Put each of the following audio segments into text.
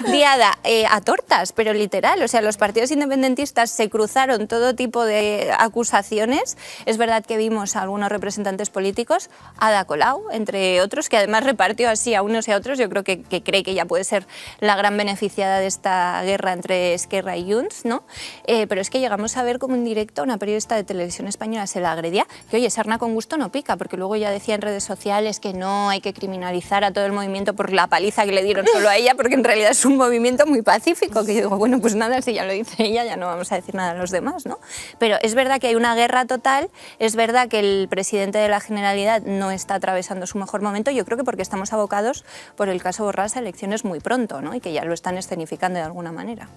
diada a tortas, pero literal. O sea, los partidos independentistas se cruzaron todo tipo de acusaciones. Es verdad que vimos a algunos representantes políticos, Ada Colau, entre otros, que además repartió así a unos y a otros. Yo creo que cree que ella puede ser la gran beneficiada de esta guerra entre Esquerra y Junts, ¿no? Pero es que llegamos a ver como en directo a una periodista de Televisión Española se la agredía, que oye, sarna con gusto no pica, porque luego ya decía en redes sociales que no hay que criminalizar a todo el movimiento por la paliza que le dieron solo a ella, porque en realidad es un movimiento muy pacífico, que yo digo, bueno, pues nada, si ya lo dice ella, ya no vamos a decir nada a los demás, ¿no? Pero es verdad que hay una guerra total, es verdad que el presidente de la Generalidad no está atravesando su mejor momento, yo creo que porque estamos abocados por el caso Borràs a elecciones muy pronto, ¿no? Y que ya lo están escenificando de alguna manera.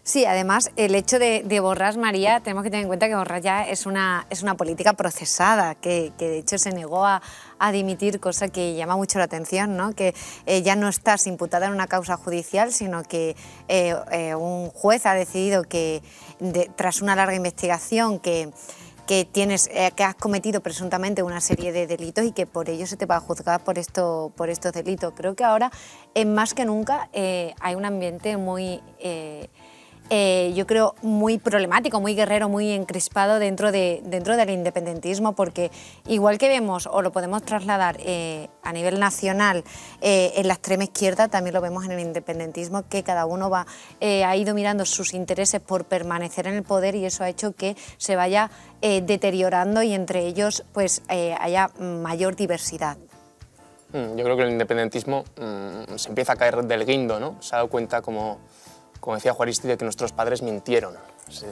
Sí, además, el hecho de Borràs, María, tenemos que tener en cuenta que Borràs ya es una política procesada, que de hecho se negó a dimitir, cosa que llama mucho la atención, ¿no? Que ya no estás imputada en una causa judicial, sino que un juez ha decidido que, tras una larga investigación, que has cometido presuntamente una serie de delitos y que por ello se te va a juzgar por estos delitos. Creo que ahora, más que nunca, hay un ambiente muy... yo creo muy problemático, muy guerrero, muy encrispado dentro del independentismo, porque igual que vemos o lo podemos trasladar a nivel nacional en la extrema izquierda, también lo vemos en el independentismo, que cada uno ha ido mirando sus intereses por permanecer en el poder, y eso ha hecho que se vaya deteriorando y entre ellos pues haya mayor diversidad. Yo creo que el independentismo se empieza a caer del guindo, ¿no? Se ha dado cuenta, como decía Juaristi, de que nuestros padres mintieron,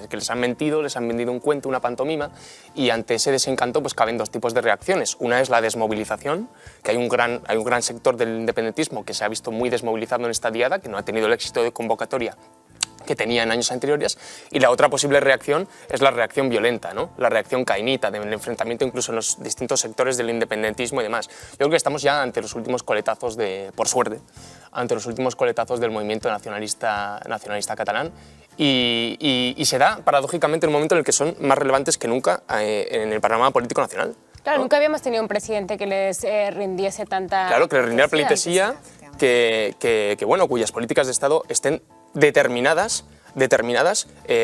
que les han mentido, les han vendido un cuento, una pantomima, y ante ese desencanto pues caben dos tipos de reacciones. Una es la desmovilización, que hay un gran sector del independentismo que se ha visto muy desmovilizado en esta diada, que no ha tenido el éxito de convocatoria que tenía en años anteriores, y la otra posible reacción es la reacción violenta, ¿no? La reacción cainita, del enfrentamiento incluso en los distintos sectores del independentismo y demás. Yo creo que estamos ya ante los últimos coletazos, por suerte, ante los últimos coletazos del movimiento nacionalista catalán, y se da, paradójicamente, en un momento en el que son más relevantes que nunca en el panorama político nacional. Claro, ¿no? Nunca habíamos tenido un presidente que les rindiese tanta... Claro, que les rindiera pleitesía, bueno, cuyas políticas de Estado estén determinadas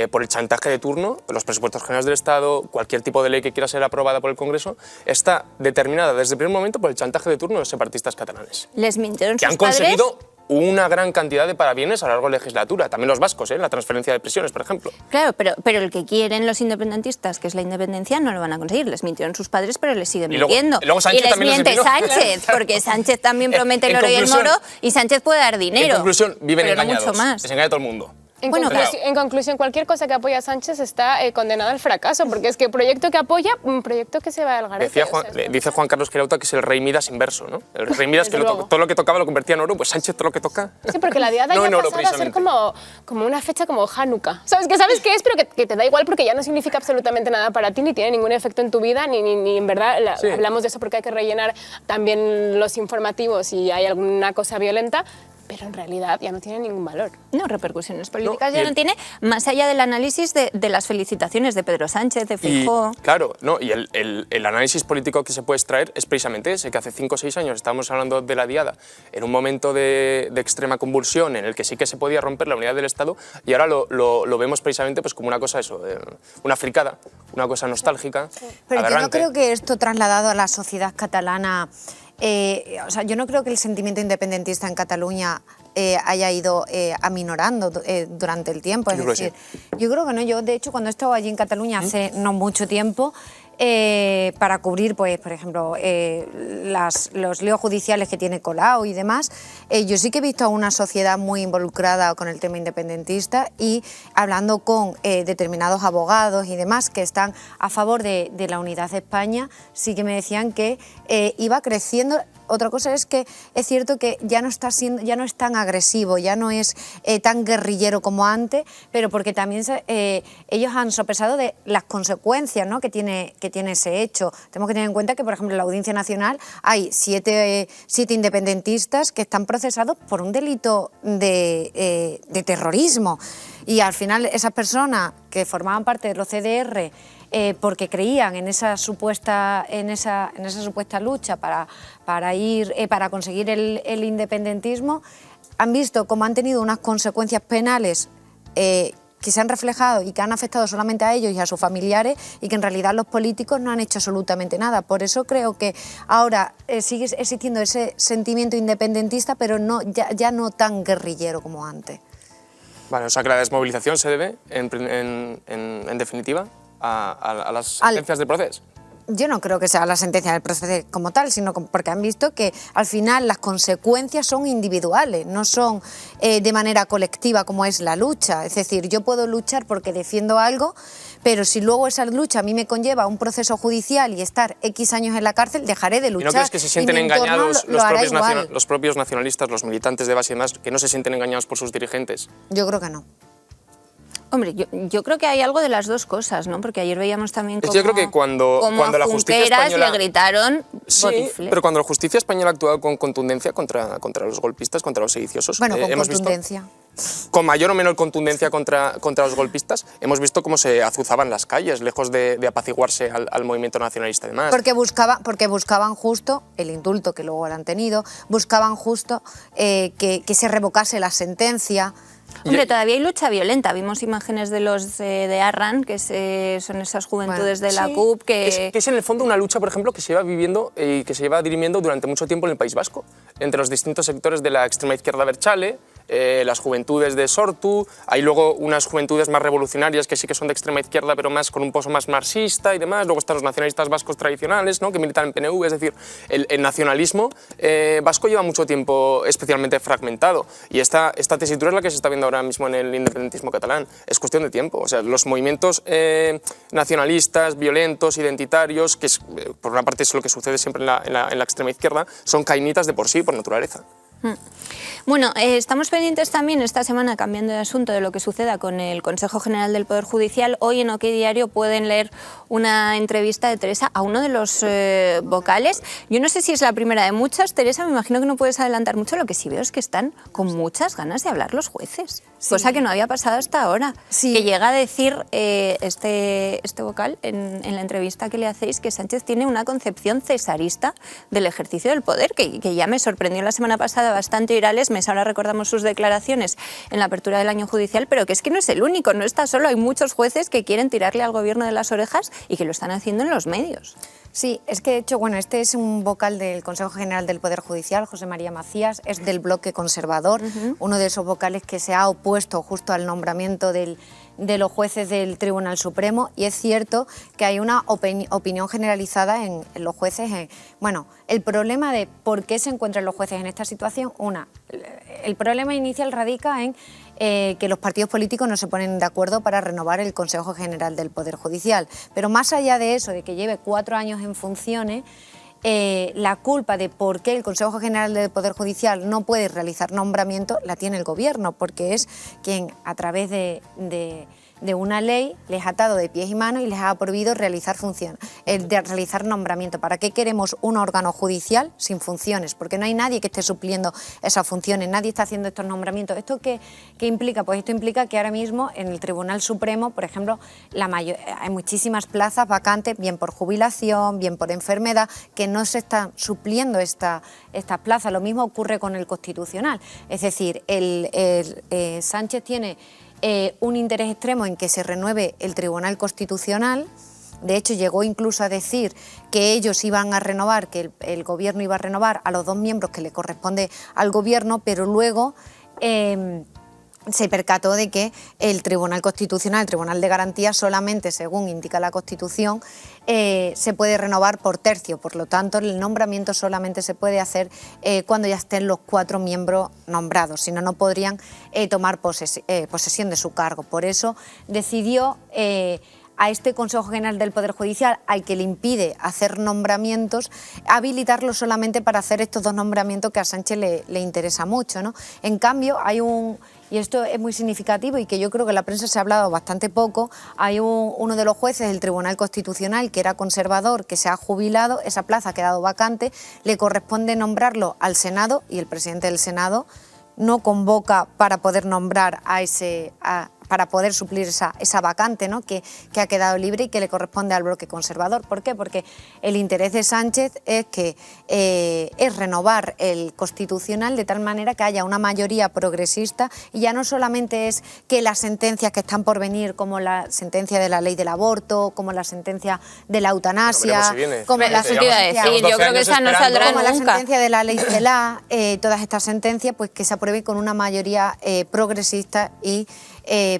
por el chantaje de turno. Los presupuestos generales del Estado, cualquier tipo de ley que quiera ser aprobada por el Congreso, está determinada desde el primer momento por el chantaje de turno de los separatistas catalanes. Les mintieron sus padres. Que han conseguido una gran cantidad de parabienes a lo largo de la legislatura. También los vascos, la transferencia de prisiones, por ejemplo. Claro, pero el que quieren los independentistas, que es la independencia, no lo van a conseguir. Les mintieron sus padres, pero les siguen mintiendo. Luego y les miente Sánchez, porque Sánchez también promete el oro y el moro, y Sánchez puede dar dinero. En conclusión, viven pero engañados. No mucho más. Les engaña todo el mundo. En conclusión, cualquier cosa que apoya a Sánchez está condenada al fracaso, porque es que el proyecto que apoya, un proyecto que se va al garete. Dice Juan Carlos Quirauta que es el rey Midas inverso, ¿no? El rey Midas que todo lo que tocaba lo convertía en oro, pues Sánchez todo lo que toca... Sí, porque la diada ya ha pasado a ser como una fecha como Hanukkah. ¿Sabes qué es? Pero que te da igual porque ya no significa absolutamente nada para ti, ni tiene ningún efecto en tu vida, ni en verdad sí. Hablamos de eso porque hay que rellenar también los informativos y hay alguna cosa violenta, pero en realidad ya no tiene ningún valor. No, repercusiones políticas no tiene, más allá del análisis de las felicitaciones de Pedro Sánchez, de Feijóo. Claro, no, y el análisis político que se puede extraer es precisamente ese, que hace 5 o 6 años estábamos hablando de la diada en un momento de extrema convulsión en el que sí que se podía romper la unidad del Estado, y ahora lo vemos precisamente pues como una cosa una fricada, una cosa nostálgica. Sí. Pero aberrante. Yo no creo que esto trasladado a la sociedad catalana... o sea, yo no creo que el sentimiento independentista en Cataluña haya ido aminorando durante el tiempo. Es decir, yo creo que no. Yo, de hecho, cuando he estado allí en Cataluña hace no mucho tiempo, para cubrir, pues, por ejemplo, los líos judiciales que tiene Colau y demás, yo sí que he visto a una sociedad muy involucrada con el tema independentista, y hablando con determinados abogados y demás que están a favor de la unidad de España, sí que me decían que iba creciendo. Otra cosa es que es cierto que ya no es tan agresivo, ya no es tan guerrillero como antes, pero porque también ellos han sopesado de las consecuencias, ¿no?, que tiene ese hecho. Tenemos que tener en cuenta que, por ejemplo, en la Audiencia Nacional hay siete independentistas que están procesados por un delito de terrorismo, y al final esas personas que formaban parte de los CDR porque creían en esa supuesta lucha para conseguir el independentismo, han visto cómo han tenido unas consecuencias penales que se han reflejado y que han afectado solamente a ellos y a sus familiares, y que en realidad los políticos no han hecho absolutamente nada. Por eso creo que ahora sigue existiendo ese sentimiento independentista, pero ya no tan guerrillero como antes. Vale, o sea que la desmovilización se debe, en definitiva, a las sentencias del proceso. Yo no creo que sea la sentencia del proceso como tal, sino porque han visto que al final las consecuencias son individuales, no son de manera colectiva como es la lucha. Es decir, yo puedo luchar porque defiendo algo, pero si luego esa lucha a mí me conlleva un proceso judicial y estar X años en la cárcel, dejaré de luchar. ¿Y no crees que se sienten engañados los propios nacionalistas, los militantes de base y demás, que no se sienten engañados por sus dirigentes? Yo creo que no. Hombre, yo creo que hay algo de las dos cosas, ¿no? Porque ayer veíamos también cómo, yo creo que cuando la justicia española le gritaron botifle. Pero cuando la justicia española ha actuado con contundencia contra los golpistas, contra los sediciosos, bueno, con contundencia. Con mayor o menor contundencia contra los golpistas, hemos visto cómo se azuzaban las calles, lejos de apaciguarse al movimiento nacionalista y demás. Porque buscaban justo el indulto que luego lo han tenido, buscaban justo que se revocase la sentencia. Hombre, todavía hay lucha violenta. Vimos imágenes de los de Arran, que son esas juventudes de la CUP. Que es en el fondo una lucha, por ejemplo, que se lleva viviendo y que se lleva dirimiendo durante mucho tiempo en el País Vasco, entre los distintos sectores de la extrema izquierda abertzale, las juventudes de Sortu, hay luego unas juventudes más revolucionarias que sí que son de extrema izquierda, pero más con un pozo más marxista y demás, luego están los nacionalistas vascos tradicionales, ¿no?, que militan en PNV, es decir, el nacionalismo vasco lleva mucho tiempo especialmente fragmentado, y esta tesitura es la que se está viendo ahora mismo en el independentismo catalán. Es cuestión de tiempo, o sea, los movimientos nacionalistas, violentos, identitarios, que es, por una parte es lo que sucede siempre en la extrema izquierda, son cainitas de por sí, por naturaleza. Bueno, estamos pendientes también esta semana, cambiando de asunto, de lo que suceda con el Consejo General del Poder Judicial. Hoy en OK Diario pueden leer una entrevista de Teresa a uno de los vocales. Yo no sé si es la primera de muchas, Teresa, me imagino que no puedes adelantar mucho. Lo que sí veo es que están con muchas ganas de hablar los jueces, sí, cosa que no había pasado hasta ahora. Sí. Que llega a decir este vocal en la entrevista que le hacéis que Sánchez tiene una concepción cesarista del ejercicio del poder, que ya me sorprendió la semana pasada bastante oír a Lesmes. Ahora recordamos sus declaraciones en la apertura del año judicial, pero que es que no es el único, no está solo, hay muchos jueces que quieren tirarle al gobierno de las orejas y que lo están haciendo en los medios. Sí, es que de hecho, bueno, este es un vocal del Consejo General del Poder Judicial, José María Macías, es del bloque conservador, uno de esos vocales que se ha opuesto justo al nombramiento de los jueces del Tribunal Supremo, y es cierto que hay una opinión generalizada en los jueces. Bueno, el problema de por qué se encuentran los jueces en esta situación, el problema inicial radica en que los partidos políticos no se ponen de acuerdo para renovar el Consejo General del Poder Judicial. Pero más allá de eso, de que lleve 4 años en funciones, la culpa de por qué el Consejo General del Poder Judicial no puede realizar nombramientos la tiene el Gobierno, porque es quien, a través de una ley, les ha atado de pies y manos y les ha prohibido realizar realizar nombramiento. ¿Para qué queremos un órgano judicial sin funciones? Porque no hay nadie que esté supliendo esas funciones, nadie está haciendo estos nombramientos. ¿Esto qué implica? Pues esto implica que ahora mismo en el Tribunal Supremo, por ejemplo, hay muchísimas plazas vacantes, bien por jubilación, bien por enfermedad, que no se están supliendo estas plazas. Lo mismo ocurre con el Constitucional. Es decir, Sánchez tiene un interés extremo en que se renueve el Tribunal Constitucional. De hecho, llegó incluso a decir que ellos iban a renovar, que el Gobierno iba a renovar a los 2 miembros que le corresponde al Gobierno, pero luego se percató de que el Tribunal Constitucional, el Tribunal de Garantías, solamente, según indica la Constitución, se puede renovar por tercio. Por lo tanto, el nombramiento solamente se puede hacer cuando ya estén los 4 miembros nombrados, si no, no podrían tomar posesión de su cargo. Por eso decidió a este Consejo General del Poder Judicial, al que le impide hacer nombramientos, habilitarlo solamente para hacer estos 2 nombramientos que a Sánchez le interesa mucho, ¿no? En cambio, y esto es muy significativo y que yo creo que en la prensa se ha hablado bastante poco, hay uno de los jueces del Tribunal Constitucional que era conservador, que se ha jubilado, esa plaza ha quedado vacante, le corresponde nombrarlo al Senado y el presidente del Senado no convoca para poder nombrar para poder suplir esa vacante, ¿no? que ha quedado libre y que le corresponde al bloque conservador. ¿Por qué? Porque el interés de Sánchez es renovar el Constitucional de tal manera que haya una mayoría progresista, y ya no solamente es que las sentencias que están por venir, como la sentencia de la ley del aborto, como la sentencia de la eutanasia, como la sentencia, yo creo que esa no saldrá como nunca. La sentencia de la ley CELA, todas estas sentencias, pues que se aprueben con una mayoría progresista y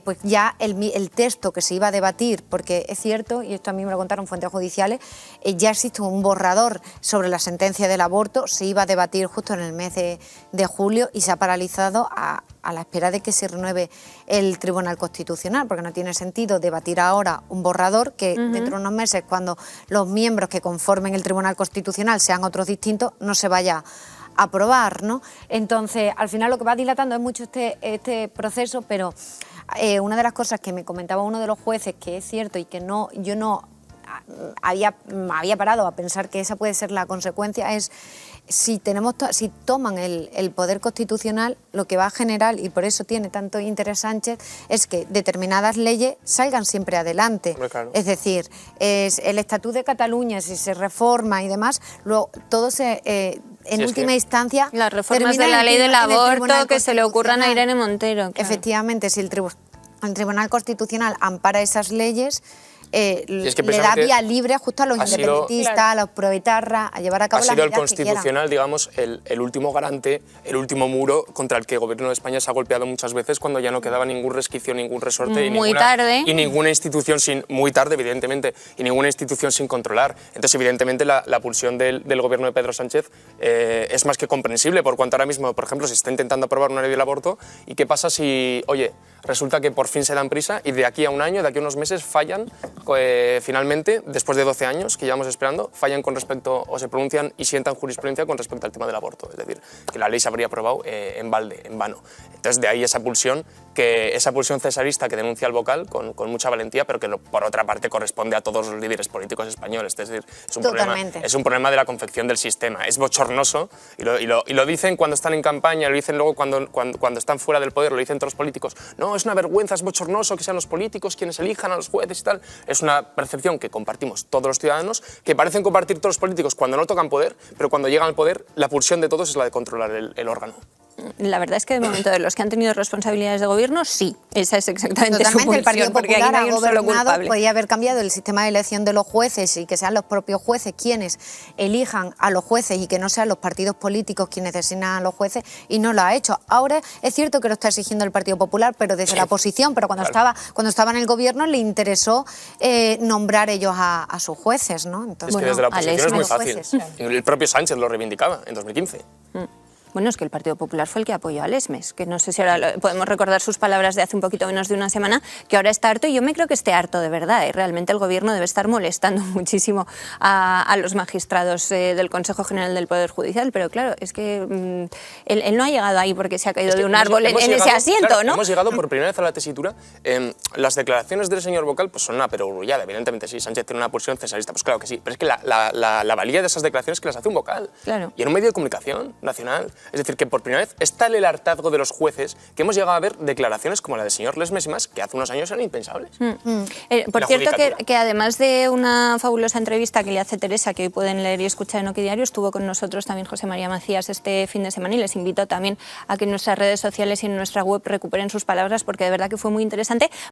pues ya el texto que se iba a debatir, porque es cierto, y esto a mí me lo contaron fuentes judiciales, ya existe un borrador sobre la sentencia del aborto, se iba a debatir justo en el mes de julio y se ha paralizado a la espera de que se renueve el Tribunal Constitucional, porque no tiene sentido debatir ahora un borrador que dentro de unos meses, cuando los miembros que conformen el Tribunal Constitucional sean otros distintos, no se vaya a aprobar, ¿no? Entonces, al final lo que va dilatando es mucho este proceso, pero una de las cosas que me comentaba uno de los jueces, que es cierto y que yo no había parado a pensar que esa puede ser la consecuencia, es si toman el poder constitucional, lo que va a generar, y por eso tiene tanto interés Sánchez, es que determinadas leyes salgan siempre adelante. Claro. Es decir, el Estatut de Cataluña, si se reforma y demás, luego todo en última instancia... Las reformas de la ley del aborto que se le ocurran a Irene Montero. Claro. Efectivamente, si el Tribunal Constitucional ampara esas leyes, le da vía libre justo a los independentistas, a los proetarras, a llevar a cabo las medidas que quieran. Ha sido el Constitucional, digamos, el último garante, el último muro contra el que el Gobierno de España se ha golpeado muchas veces cuando ya no quedaba ningún resquicio, ningún resorte y ninguna institución muy tarde, evidentemente, y ninguna institución sin controlar. Entonces, evidentemente, la pulsión del Gobierno de Pedro Sánchez es más que comprensible, por cuanto ahora mismo, por ejemplo, se está intentando aprobar una ley del aborto, y ¿qué pasa si, oye, resulta que por fin se dan prisa y de aquí a un año, de aquí a unos meses fallan? Finalmente, después de 12 años que llevamos esperando, fallan con respecto, o se pronuncian y sientan jurisprudencia con respecto al tema del aborto. Es decir, que la ley se habría aprobado en balde, en vano. Entonces, de ahí esa pulsión cesarista que denuncia el vocal con mucha valentía, pero que por otra parte corresponde a todos los líderes políticos españoles. Es decir, es un problema de la confección del sistema. Es bochornoso, y lo dicen cuando están en campaña, lo dicen luego cuando están fuera del poder, lo dicen todos los políticos. No, es una vergüenza, es bochornoso que sean los políticos quienes elijan a los jueces y tal. Es una percepción que compartimos todos los ciudadanos, que parecen compartir todos los políticos cuando no tocan poder, pero cuando llegan al poder, la pulsión de todos es la de controlar el órgano. La verdad es que de momento de los que han tenido responsabilidades de gobierno, sí, esa es exactamente su función. El Partido Popular no hay un solo culpable. Podría haber cambiado el sistema de elección de los jueces y que sean los propios jueces quienes elijan a los jueces y que no sean los partidos políticos quienes designan a los jueces, y no lo ha hecho. Ahora es cierto que lo está exigiendo el Partido Popular, pero desde la oposición, pero cuando estaba en el gobierno le interesó nombrar ellos a sus jueces, ¿no? Entonces, es que desde la oposición es muy fácil. El propio Sánchez lo reivindicaba en 2015. Bueno, es que el Partido Popular fue el que apoyó a Lesmes, que no sé si ahora podemos recordar sus palabras de hace un poquito menos de una semana, que ahora está harto, y yo me creo que esté harto de verdad. Realmente el Gobierno debe estar molestando muchísimo a los magistrados del Consejo General del Poder Judicial, pero claro, es que él no ha llegado ahí porque se ha caído de un árbol en ese asiento, claro, ¿no? Hemos llegado por primera vez a la tesitura. Las declaraciones del señor vocal pues son una perogrullada, evidentemente sí, Sánchez tiene una pulsión cesarista, pues claro que sí, pero es que la valía de esas declaraciones es que las hace un vocal, claro, y en un medio de comunicación nacional. Es decir, que por primera vez es tal el hartazgo de los jueces que hemos llegado a ver declaraciones como la del señor Lesmes y más, que hace unos años eran impensables. Por cierto, que además de una fabulosa entrevista que le hace Teresa, que hoy pueden leer y escuchar en Oquidiario, estuvo con nosotros también José María Macías este fin de semana, y les invito también a que en nuestras redes sociales y en nuestra web recuperen sus palabras, porque de verdad que fue muy interesante.